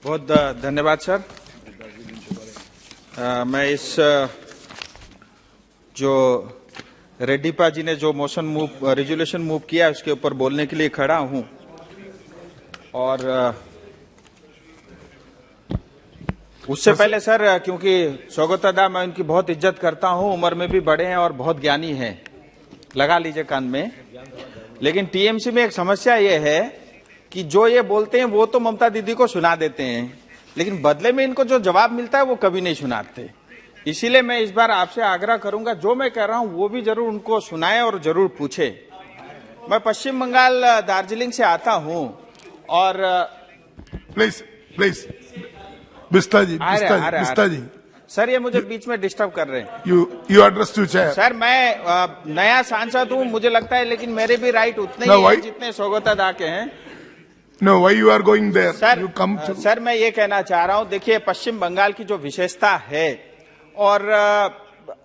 बहुत धन्यवाद सर। मैं इस जो रेड्डीपा जी ने जो रेजोल्यूशन मूव किया उसके ऊपर बोलने के लिए खड़ा हूं और उससे पहले सर, क्योंकि स्वागतदा मैं उनकी बहुत इज्जत करता हूं, उम्र में भी बड़े हैं और बहुत ज्ञानी हैं, लगा लीजिए कान में। लेकिन टीएमसी में एक समस्या ये है कि जो ये बोलते हैं वो तो ममता दीदी को सुना देते हैं, लेकिन बदले में इनको जो जवाब मिलता है वो कभी नहीं सुनाते। इसीलिए मैं इस बार आपसे आग्रह करूंगा, जो मैं कह रहा हूं वो भी जरूर उनको सुनाएं और जरूर पूछे। मैं पश्चिम बंगाल दार्जिलिंग से आता हूं और प्लीज बिस्ता जी सर, ये मुझे बीच में डिस्टर्ब कर रहे हैं। You address to chair. Sir, मैं नया सांसद हूं मुझे लगता है, लेकिन मेरे भी राइट उतने ही हैं जितने स्वागतदा के हैं। No, why you are going there? Sir, मैं ये कहना चाह रहा हूं, देखिए पश्चिम बंगाल की जो विशेषता है और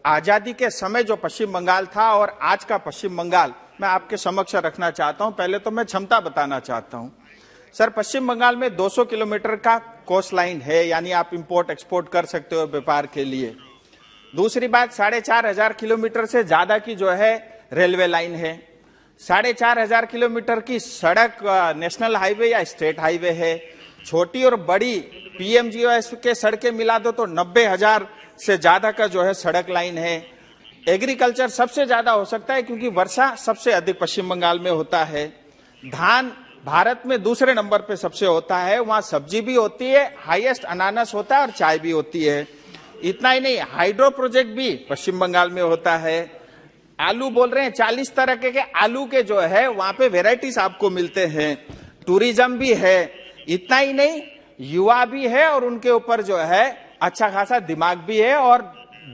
आजादी के समय जो पश्चिम बंगाल था और आज का पश्चिम बंगाल मैं आपके समक्ष रखना चाहता हूं। पहले तो मैं क्षमता बताना चाहता हूं। सर, पश्चिम बंगाल में 200 किलोमीटर का कोस्ट लाइन है, यानी आप इंपोर्ट एक्सपोर्ट कर सकते हो व्यापार के लिए। दूसरी बात, 4,500 किलोमीटर से ज्यादा की जो है रेलवे लाइन है। 4,500 किलोमीटर की सड़क नेशनल हाईवे या स्टेट हाईवे है। छोटी और बड़ी पीएमजीएस के सड़कें मिला दो तो 90,000 से ज्यादा का जो है सड़क लाइन है। एग्रीकल्चर सबसे ज्यादा हो सकता है क्योंकि वर्षा सबसे अधिक पश्चिम बंगाल में होता है। धान भारत में दूसरे नंबर पे सबसे होता है, वहां सब्जी भी होती है, हाईएस्ट अनानास होता है और चाय भी होती है। इतना ही नहीं, हाइड्रो प्रोजेक्ट भी पश्चिम बंगाल में होता है। आलू बोल रहे हैं, 40 तरह के आलू के जो है वहां पे वेराइटीज आपको मिलते हैं। टूरिज्म भी है। इतना ही नहीं, युवा भी है और उनके ऊपर जो है अच्छा खासा दिमाग भी है और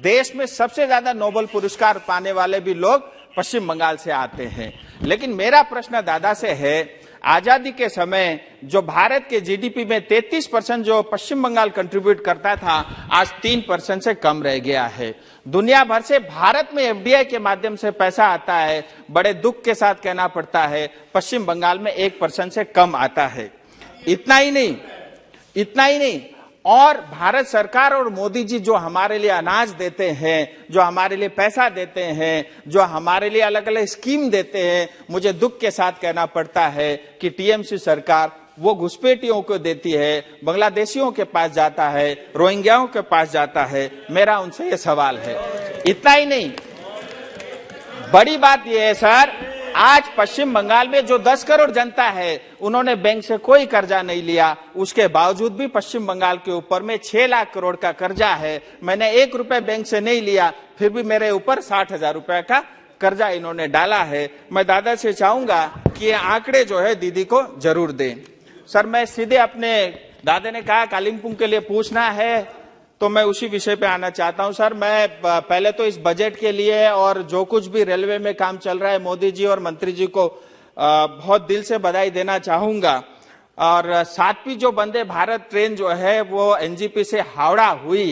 देश में सबसे ज्यादा नोबेल पुरस्कार पाने वाले भी लोग पश्चिम बंगाल से आते हैं। लेकिन मेरा प्रश्न दादा से है, आजादी के समय जो भारत के जीडीपी में 33% जो पश्चिम बंगाल कंट्रीब्यूट करता था, आज 3% से कम रह गया है। दुनिया भर से भारत में एफडीआई के माध्यम से पैसा आता है, बड़े दुख के साथ कहना पड़ता है पश्चिम बंगाल में 1% से कम आता है। इतना ही नहीं, और भारत सरकार और मोदी जी जो हमारे लिए अनाज देते हैं, जो हमारे लिए पैसा देते हैं, जो हमारे लिए अलग अलग स्कीम देते हैं, मुझे दुख के साथ कहना पड़ता है कि टीएमसी सरकार वो घुसपैठियों को देती है, बांग्लादेशियों के पास जाता है, रोहिंग्याओं के पास जाता है। मेरा उनसे ये सवाल है। इतना ही नहीं, बड़ी बात यह है सर, आज पश्चिम बंगाल में जो 10 करोड़ जनता है उन्होंने बैंक से कोई कर्जा नहीं लिया, उसके बावजूद भी पश्चिम बंगाल के ऊपर में 6 लाख करोड़ का कर्जा है। मैंने 1 रुपए बैंक से नहीं लिया, फिर भी मेरे ऊपर 60,000 रुपए का कर्जा इन्होंने डाला है। मैं दादा से चाहूंगा कि ये आंकड़े जो है दीदी को जरूर दें। सर, मैं सीधे अपने दादा ने कहा कालिम्पोंग के लिए पूछना है तो मैं उसी विषय पे आना चाहता हूं। सर, मैं पहले तो इस बजट के लिए और जो कुछ भी रेलवे में काम चल रहा है मोदी जी और मंत्री जी को बहुत दिल से बधाई देना चाहूंगा। और 7वीं जो वंदे भारत ट्रेन जो है वो एनजीपी से हावड़ा हुई,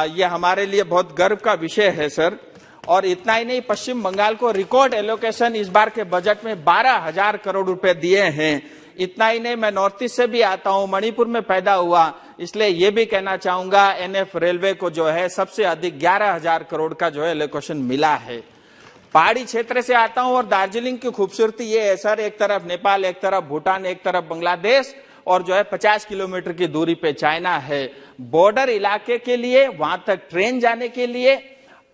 ये हमारे लिए बहुत गर्व का विषय है सर। और इतना ही नहीं, पश्चिम बंगाल को रिकॉर्ड एलोकेशन इस बार के बजट में 12,000 करोड़ रुपए दिए हैं। इतना ही नहीं, मैं नॉर्थ ईस्ट से भी आता हूं, मणिपुर में पैदा हुआ, इसलिए ये भी कहना चाहूंगा एनएफ रेलवे को जो है सबसे अधिक 11,000 करोड़ का जो है एलोकेशन मिला है। पहाड़ी क्षेत्र से आता हूं और दार्जिलिंग की खूबसूरती ये है सर, एक तरफ नेपाल, एक तरफ भूटान, एक तरफ बांग्लादेश और जो है 50 किलोमीटर की दूरी पे चाइना है। बॉर्डर इलाके के लिए, वहां तक ट्रेन जाने के लिए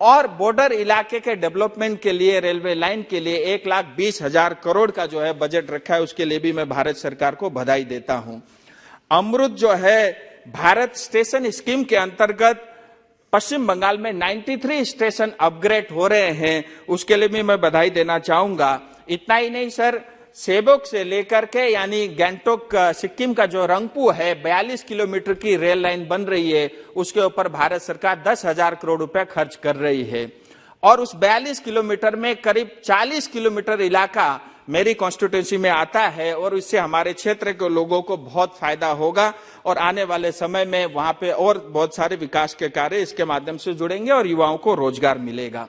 और बॉर्डर इलाके के डेवलपमेंट के लिए, रेलवे लाइन के लिए 1,20,000 करोड़ का जो है बजट रखा है, उसके लिए भी मैं भारत सरकार को बधाई देता हूं। अमृत जो है भारत स्टेशन स्कीम के अंतर्गत पश्चिम बंगाल में 93 स्टेशन अपग्रेड हो रहे हैं, उसके लिए भी मैं बधाई देना चाहूंगा। इतना ही नहीं सर, सेबोक से लेकर के यानी गैंगटोक सिक्किम का जो रंगपू है 42 किलोमीटर की रेल लाइन बन रही है, उसके ऊपर भारत सरकार 10,000 करोड़ रुपए खर्च कर रही है। और उस 42 किलोमीटर में करीब 40 किलोमीटर इलाका मेरी कॉन्स्टिट्यूंसी में आता है और इससे हमारे क्षेत्र के लोगों को बहुत फायदा होगा और आने वाले समय में वहां पे और बहुत सारे विकास के कार्य इसके माध्यम से जुड़ेंगे और युवाओं को रोजगार मिलेगा।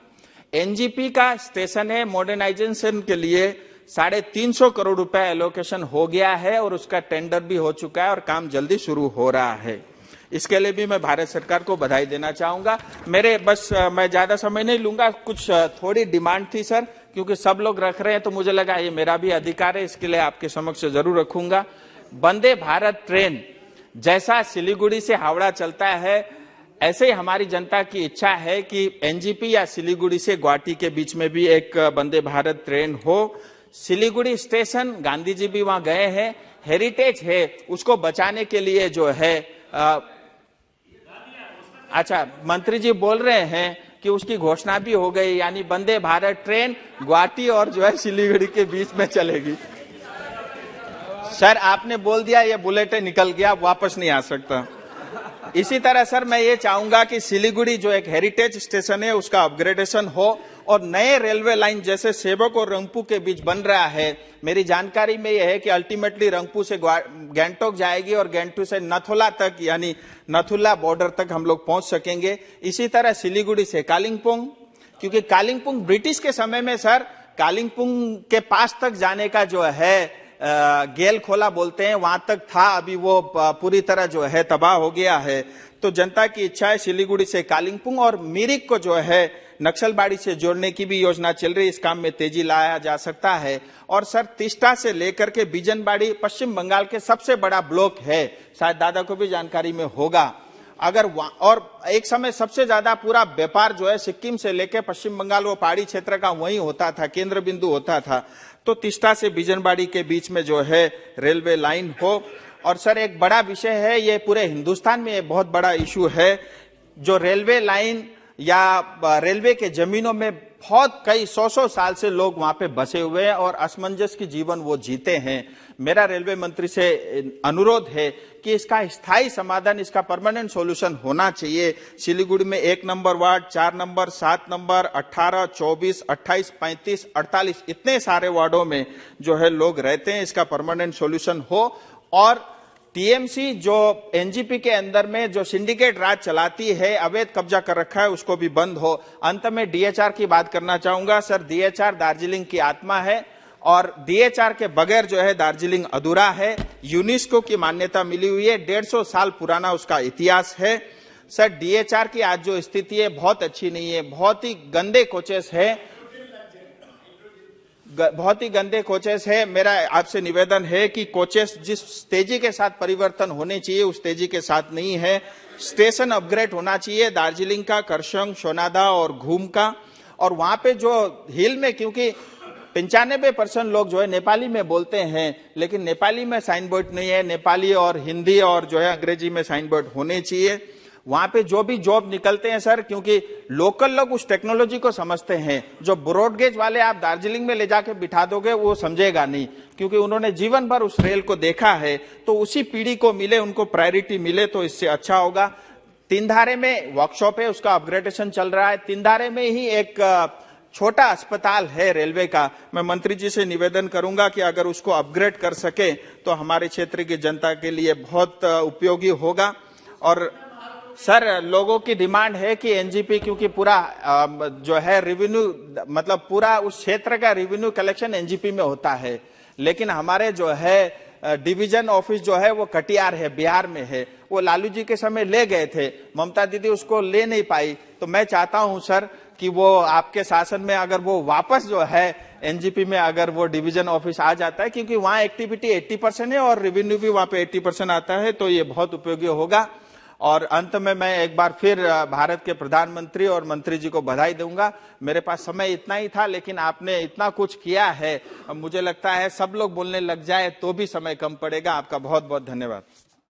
एनजीपी का स्टेशन है, मॉडर्नाइजेशन के लिए 350 करोड़ रुपए एलोकेशन हो गया है और उसका टेंडर भी हो चुका है और काम जल्दी शुरू हो रहा है। इसके लिए भी मैं भारत सरकार को बधाई देना चाहूंगा। मैं ज्यादा समय नहीं लूंगा, कुछ थोड़ी डिमांड थी सर, क्योंकि सब लोग रख रहे हैं तो मुझे लगा ये मेरा भी अधिकार है, इसके लिए आपके समक्ष जरूर रखूंगा। वंदे भारत ट्रेन जैसा सिलीगुड़ी से हावड़ा चलता है, ऐसे ही हमारी जनता की इच्छा है कि एनजीपी या सिलीगुड़ी से गुवाहाटी के बीच में भी एक वंदे भारत ट्रेन हो। सिलीगुड़ी स्टेशन, गांधी जी भी वहां गए हैं, हेरिटेज है, उसको बचाने के लिए जो है अच्छा, मंत्री जी बोल रहे हैं कि उसकी घोषणा भी हो गई, यानी वंदे भारत ट्रेन गुवाहाटी और जो है सिलीगुड़ी के बीच में चलेगी। सर आपने बोल दिया, ये बुलेटिन निकल गया, वापस नहीं आ सकता। इसी तरह सर मैं ये चाहूंगा कि सिलीगुड़ी जो एक हेरिटेज स्टेशन है उसका अपग्रेडेशन हो और नए रेलवे लाइन जैसे सेवक और रंगपू के बीच बन रहा है। मेरी जानकारी में यह है कि अल्टीमेटली रंगपू से गैंगटोक जाएगी और गैंगटोक से नथुला तक, यानी नथुला बॉर्डर तक हम लोग पहुंच सकेंगे। इसी तरह सिलीगुड़ी से कालिंपोंग, क्योंकि कालिंपोंग ब्रिटिश के समय में सर कालिंपोंग के पास तक जाने का जो है गेल खोला बोलते हैं, वहां तक था, अभी वो पूरी तरह जो है तबाह हो गया है। तो जनता की इच्छा है सिलीगुड़ी से कालिंपोंग और मिरिक को जो है नक्सलबाड़ी से जोड़ने की भी योजना चल रही है, इस काम में तेजी लाया जा सकता है। और सर तिस्टा से लेकर के बिजनबाड़ी पश्चिम बंगाल के सबसे बड़ा ब्लॉक है, शायद दादा को भी जानकारी में होगा। अगर और एक समय सबसे ज्यादा पूरा व्यापार जो है सिक्किम से लेकर पश्चिम बंगाल वो पहाड़ी क्षेत्र का वहीं होता था, केंद्र बिंदु होता था। तो तिस्टा से बिजनबाड़ी के बीच में जो है रेलवे लाइन हो। और सर एक बड़ा विषय है, ये पूरे हिंदुस्तान में एक बहुत बड़ा इशू है, जो रेलवे लाइन या रेलवे के जमीनों में बहुत कई 100 साल से लोग वहां पे बसे हुए हैं और असमंजस की जीवन वो जीते हैं। मेरा रेलवे मंत्री से अनुरोध है कि इसका स्थायी समाधान, इसका परमानेंट सॉल्यूशन होना चाहिए। सिलीगुड़ी में 1 नंबर वार्ड, 4 नंबर, 7 नंबर, 18, 24, 28, 35, 48 इतने सारे वार्डों में जो है लोग रहते हैं, इसका परमानेंट सॉल्यूशन हो। और टीएमसी जो एनजीपी के अंदर में जो सिंडिकेट राज चलाती है, अवैध कब्जा कर रखा है, उसको भी बंद हो। अंत में डीएचआर की बात करना चाहूंगा। सर डीएचआर दार्जिलिंग की आत्मा है और डीएचआर के बगैर जो है दार्जिलिंग अधूरा है। यूनेस्को की मान्यता मिली हुई है, 150 साल पुराना उसका इतिहास है। सर डीएचआर की आज जो स्थिति है बहुत अच्छी नहीं है, बहुत ही गंदे कोचेस है। मेरा आपसे निवेदन है कि कोचेस जिस तेजी के साथ परिवर्तन होने चाहिए उस तेजी के साथ नहीं है। स्टेशन अपग्रेड होना चाहिए दार्जिलिंग का, करसंग, सोनादा और घूम का। और वहां पे जो हिल में, क्योंकि 95% लोग जो है नेपाली में बोलते हैं, लेकिन नेपाली में साइन बोर्ड नहीं है, नेपाली और हिंदी और जो है अंग्रेजी में साइन बोर्ड होने चाहिए। वहां पे जो भी जॉब निकलते हैं सर, क्योंकि लोकल लोग उस टेक्नोलॉजी को समझते हैं, जो ब्रॉडगेज वाले आप दार्जिलिंग में ले जाके बिठा दोगे वो समझेगा नहीं, क्योंकि उन्होंने जीवन भर उस रेल को देखा है। तो उसी पीढ़ी को मिले, उनको प्रायोरिटी मिले तो इससे अच्छा होगा। तीनधारे में वर्कशॉप है, उसका अपग्रेडेशन चल रहा है। तीनधारे में ही एक छोटा अस्पताल है रेलवे का, मैं मंत्री जी से निवेदन करूंगा कि अगर उसको अपग्रेड कर सके तो हमारे क्षेत्र की जनता के लिए बहुत उपयोगी होगा। और सर लोगों की डिमांड है कि एनजीपी, क्योंकि पूरा जो है रेवेन्यू, मतलब पूरा उस क्षेत्र का रेवेन्यू कलेक्शन एनजीपी में होता है, लेकिन हमारे जो है डिवीजन ऑफिस जो है वो कटिहार है, बिहार में है। वो लालू जी के समय ले गए थे, ममता दीदी उसको ले नहीं पाई। तो मैं चाहता हूं सर कि वो आपके शासन में अगर वो वापस जो है एनजीपी में अगर वो डिवीजन ऑफिस आ जाता है, क्योंकि वहां एक्टिविटी 80% है और रेवेन्यू भी वहां पे 80% आता है, तो ये बहुत उपयोगी होगा। और अंत में मैं एक बार फिर भारत के प्रधानमंत्री और मंत्री जी को बधाई दूंगा। मेरे पास समय इतना ही था, लेकिन आपने इतना कुछ किया है, मुझे लगता है सब लोग बोलने लग जाए तो भी समय कम पड़ेगा। आपका बहुत बहुत धन्यवाद।